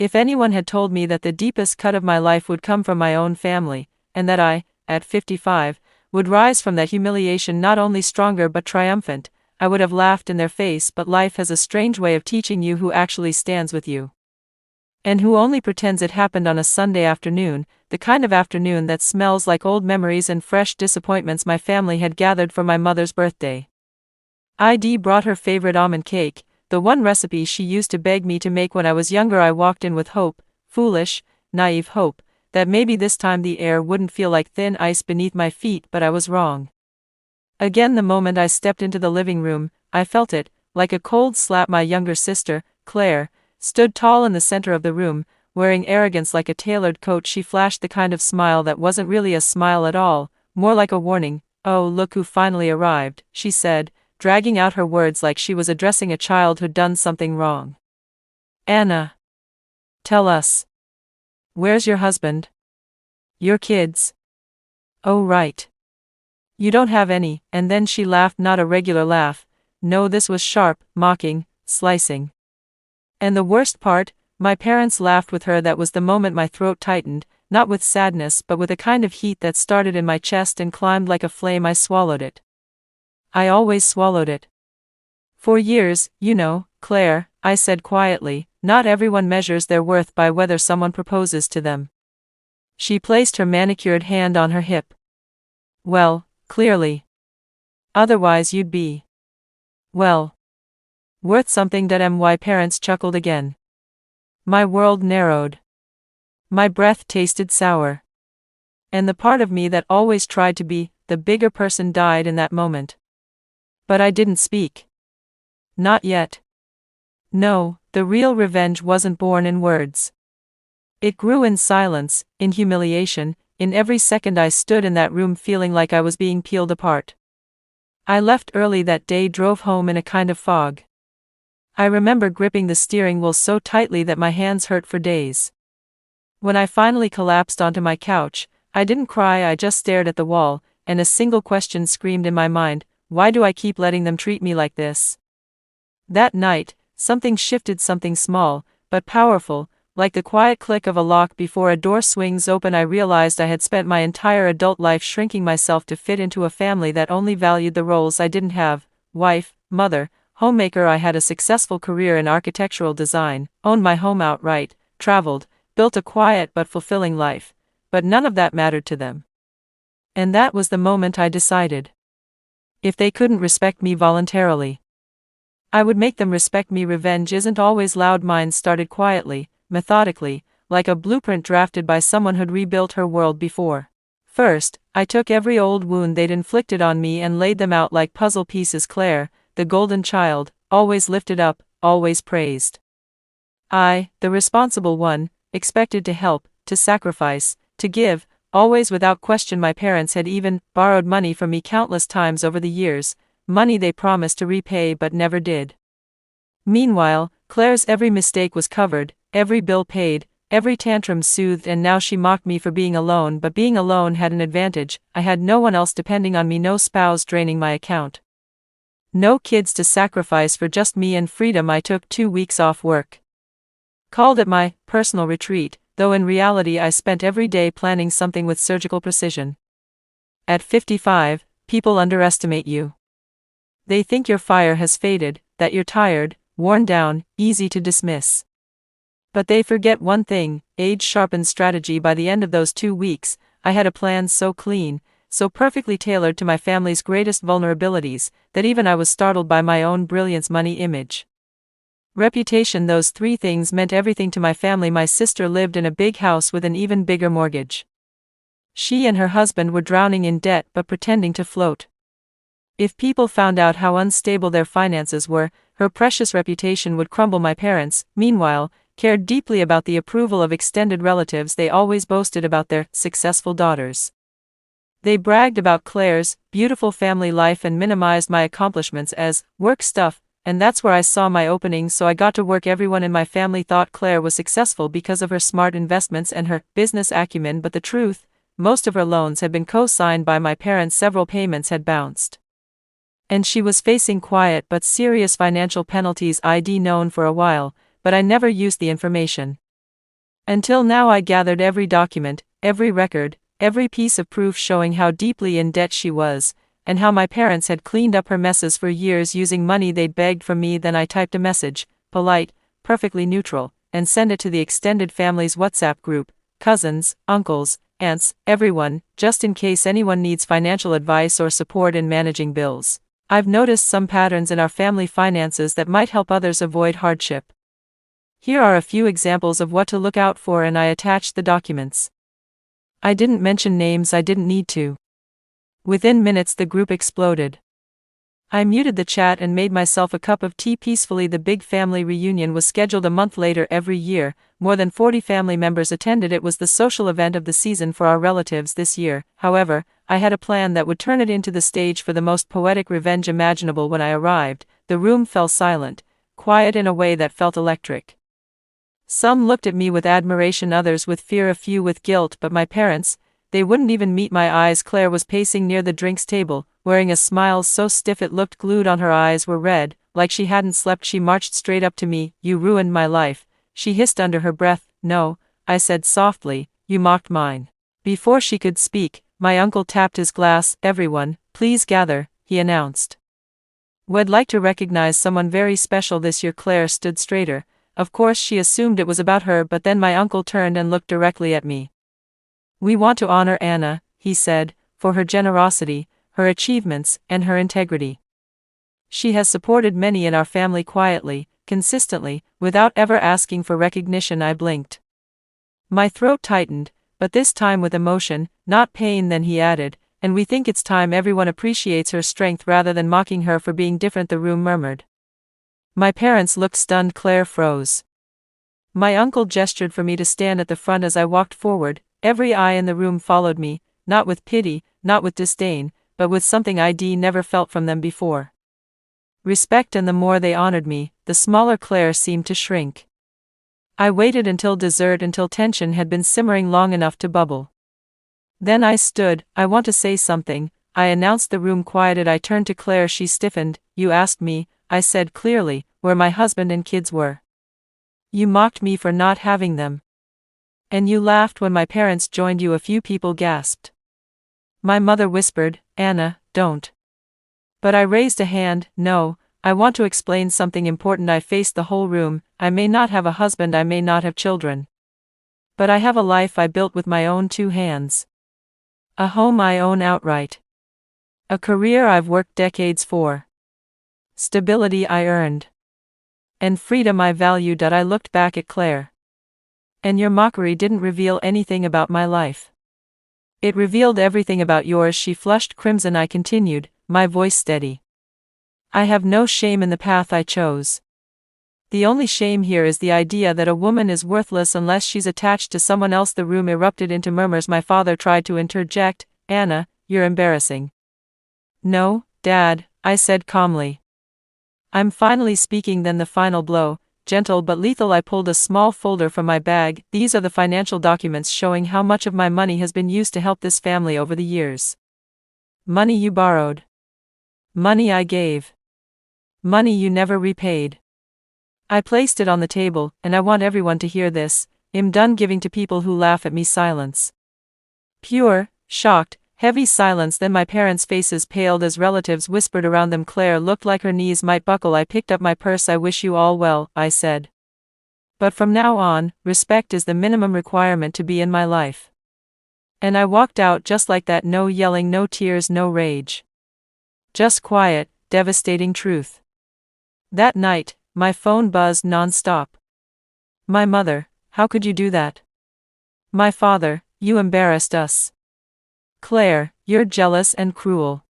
If anyone had told me that the deepest cut of my life would come from my own family, and that I, at 55, would rise from that humiliation not only stronger but triumphant, I would have laughed in their face. But life has a strange way of teaching you who actually stands with you. And who only pretends it happened on a Sunday afternoon, the kind of afternoon that smells like old memories and fresh disappointments my family had gathered for my mother's birthday. ID brought her favorite almond cake, the one recipe she used to beg me to make when I was younger. I walked in with hope, foolish, naive hope, that maybe this time the air wouldn't feel like thin ice beneath my feet, but I was wrong. Again, the moment I stepped into the living room, I felt it, like a cold slap. My younger sister, Claire, stood tall in the center of the room, wearing arrogance like a tailored coat. She flashed the kind of smile that wasn't really a smile at all, more like a warning. "Oh, look who finally arrived," she said, dragging out her words like she was addressing a child who'd done something wrong. "Anna, tell us. Where's your husband? Your kids? Oh, right. You don't have any." And then she laughed, not a regular laugh. No, this was sharp, mocking, slicing. And the worst part, my parents laughed with her. That was the moment my throat tightened, not with sadness but with a kind of heat that started in my chest and climbed like a flame. I swallowed it. I always swallowed it. "For years, you know, Claire," I said quietly, "not everyone measures their worth by whether someone proposes to them." She placed her manicured hand on her hip. "Well, clearly. Otherwise you'd be, well, worth something." My parents chuckled again. My world narrowed. My breath tasted sour. And the part of me that always tried to be the bigger person died in that moment. But I didn't speak. Not yet. No, the real revenge wasn't born in words. It grew in silence, in humiliation, in every second I stood in that room feeling like I was being peeled apart. I left early that day, drove home in a kind of fog. I remember gripping the steering wheel so tightly that my hands hurt for days. When I finally collapsed onto my couch, I didn't cry, I just stared at the wall, and a single question screamed in my mind: why do I keep letting them treat me like this? That night, something shifted, something small, but powerful, like the quiet click of a lock before a door swings open. I realized I had spent my entire adult life shrinking myself to fit into a family that only valued the roles I didn't have: wife, mother, homemaker. I had a successful career in architectural design, owned my home outright, traveled, built a quiet but fulfilling life, but none of that mattered to them. And that was the moment I decided. If they couldn't respect me voluntarily, I would make them respect me. Revenge isn't always loud. Mine started quietly, methodically, like a blueprint drafted by someone who'd rebuilt her world before. First, I took every old wound they'd inflicted on me and laid them out like puzzle pieces. Claire, the golden child, always lifted up, always praised. I, the responsible one, expected to help, to sacrifice, to give, always without question. My parents had even borrowed money from me countless times over the years, money they promised to repay but never did. Meanwhile, Claire's every mistake was covered, every bill paid, every tantrum soothed, and now she mocked me for being alone. But being alone had an advantage: I had no one else depending on me, no spouse draining my account, no kids to sacrifice for just me and freedom. I took 2 weeks off work. Called it my personal retreat, though in reality I spent every day planning something with surgical precision. At 55, people underestimate you. They think your fire has faded, that you're tired, worn down, easy to dismiss. But they forget one thing: age sharpens strategy. By the end of those 2 weeks, I had a plan so clean, so perfectly tailored to my family's greatest vulnerabilities, that even I was startled by my own brilliance. Money, image, reputation, those 3 things meant everything to my family. My sister lived in a big house with an even bigger mortgage. She and her husband were drowning in debt but pretending to float. If people found out how unstable their finances were, her precious reputation would crumble. My parents, meanwhile, cared deeply about the approval of extended relatives. They always boasted about their successful daughters. They bragged about Claire's beautiful family life and minimized my accomplishments as work stuff, and that's where I saw my opening. So I got to work. Everyone in my family thought Claire was successful because of her smart investments and her business acumen, but the truth, most of her loans had been co-signed by my parents, several payments had bounced, and she was facing quiet but serious financial penalties. I'd known for a while, but I never used the information. Until now I gathered every document, every record, every piece of proof showing how deeply in debt she was, and how my parents had cleaned up her messes for years using money they'd begged from me. Then I typed a message, polite, perfectly neutral, and sent it to the extended family's WhatsApp group, cousins, uncles, aunts, everyone, just in case anyone needs financial advice or support in managing bills. I've noticed some patterns in our family finances that might help others avoid hardship. Here are a few examples of what to look out for, and I attached the documents. I didn't mention names I didn't need to. Within minutes the group exploded. I muted the chat and made myself a cup of tea peacefully. The big family reunion was scheduled a month later every year. More than 40 family members attended. It was the social event of the season for our relatives this year. However, I had a plan that would turn it into the stage for the most poetic revenge imaginable. When I arrived, the room fell silent, quiet in a way that felt electric. Some looked at me with admiration, others with fear, a few with guilt, but my parents, they wouldn't even meet my eyes. Claire was pacing near the drinks table, wearing a smile so stiff it looked glued on. Her eyes were red, like she hadn't slept. She marched straight up to me. "You ruined my life," she hissed under her breath. "No," I said softly, "you mocked mine." Before she could speak, my uncle tapped his glass. "Everyone, please gather," he announced. "We'd like to recognize someone very special this year." Claire stood straighter. Of course she assumed it was about her, but then my uncle turned and looked directly at me. "We want to honor Anna," he said, "for her generosity, her achievements, and her integrity. She has supported many in our family quietly, consistently, without ever asking for recognition." I blinked. My throat tightened, but this time with emotion, not pain. Then he added, "And we think it's time everyone appreciates her strength rather than mocking her for being different." The room murmured. My parents looked stunned. Claire froze. My uncle gestured for me to stand at the front. As I walked forward, every eye in the room followed me, not with pity, not with disdain, but with something I'd never felt from them before. Respect. And the more they honored me, the smaller Claire seemed to shrink. I waited until dessert, until tension had been simmering long enough to bubble. Then I stood. "I want to say something," I announced. The room quieted. I turned to Claire. She stiffened. "You asked me," I said clearly, "where my husband and kids were. You mocked me for not having them. And you laughed when my parents joined you." A few people gasped. My mother whispered, "Anna, don't." But I raised a hand. "No, I want to explain something important." I faced the whole room. "I may not have a husband, I may not have children. But I have a life I built with my own two hands. A home I own outright. A career I've worked decades for. Stability I earned. And freedom I valued." I looked back at Claire. "And your mockery didn't reveal anything about my life. It revealed everything about yours." She flushed crimson. I continued, my voice steady. "I have no shame in the path I chose. The only shame here is the idea that a woman is worthless unless she's attached to someone else." The room erupted into murmurs. My father tried to interject. "Anna, you're embarrassing." "No, Dad," I said calmly. "I'm finally speaking." Then the final blow, gentle but lethal. I pulled a small folder from my bag. "These are the financial documents showing how much of my money has been used to help this family over the years. Money you borrowed. Money I gave. Money you never repaid." I placed it on the table, and I want everyone to hear this. I'm done giving to people who laugh at me. Silence. Pure, shocked, heavy silence. Then my parents' faces paled as relatives whispered around them. Claire looked like her knees might buckle. I picked up my purse. "I wish you all well," I said. "But from now on, respect is the minimum requirement to be in my life." And I walked out just like that. No yelling, no tears, no rage. Just quiet, devastating truth. That night, my phone buzzed non-stop. My mother, "How could you do that?" My father, "You embarrassed us." Claire, "You're jealous and cruel."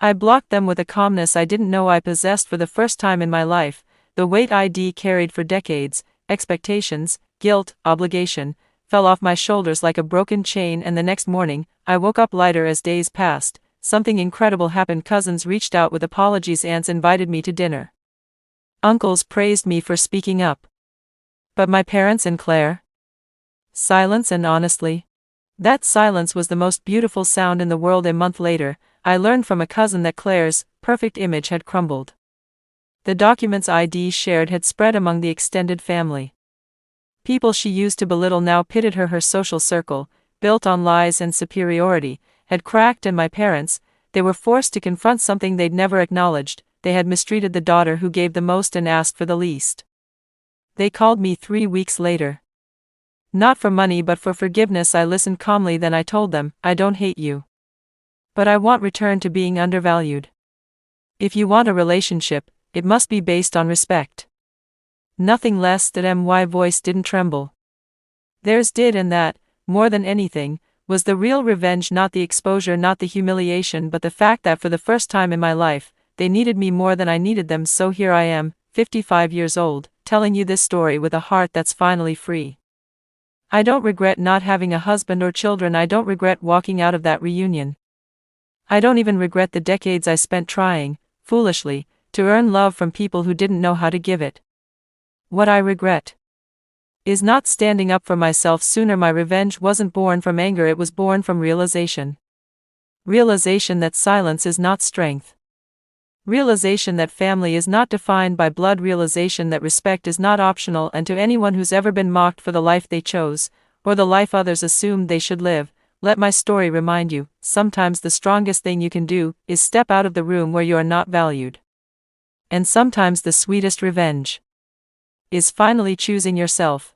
I blocked them with a calmness I didn't know I possessed. For the first time in my life, the weight I'd carried for decades, expectations, guilt, obligation, fell off my shoulders like a broken chain. And the next morning, I woke up lighter. As days passed, something incredible happened. Cousins reached out with apologies. Aunts invited me to dinner. Uncles praised me for speaking up. But my parents and Claire? Silence. And honestly, that silence was the most beautiful sound in the world. A month later, I learned from a cousin that Claire's perfect image had crumbled. The documents I'd shared had spread among the extended family. People she used to belittle now pitted her. Her social circle, built on lies and superiority, had cracked, and my parents, they were forced to confront something they'd never acknowledged: they had mistreated the daughter who gave the most and asked for the least. They called me 3 weeks later. Not for money but for forgiveness. I listened calmly, then I told them, I don't hate you. But I want return to being undervalued. If you want a relationship, it must be based on respect. Nothing less. That my voice didn't tremble. Theirs did, and that, more than anything, was the real revenge. Not the exposure, not the humiliation, but the fact that for the first time in my life, they needed me more than I needed them. So here I am, 55 years old, telling you this story with a heart that's finally free. I don't regret not having a husband or children. I don't regret walking out of that reunion. I don't even regret the decades I spent trying, foolishly, to earn love from people who didn't know how to give it. What I regret is not standing up for myself sooner. My revenge wasn't born from anger, it was born from realization. Realization that silence is not strength. Realization that family is not defined by blood. Realization that respect is not optional. And to anyone who's ever been mocked for the life they chose, or the life others assumed they should live, let my story remind you, sometimes the strongest thing you can do is step out of the room where you are not valued. And sometimes the sweetest revenge is finally choosing yourself.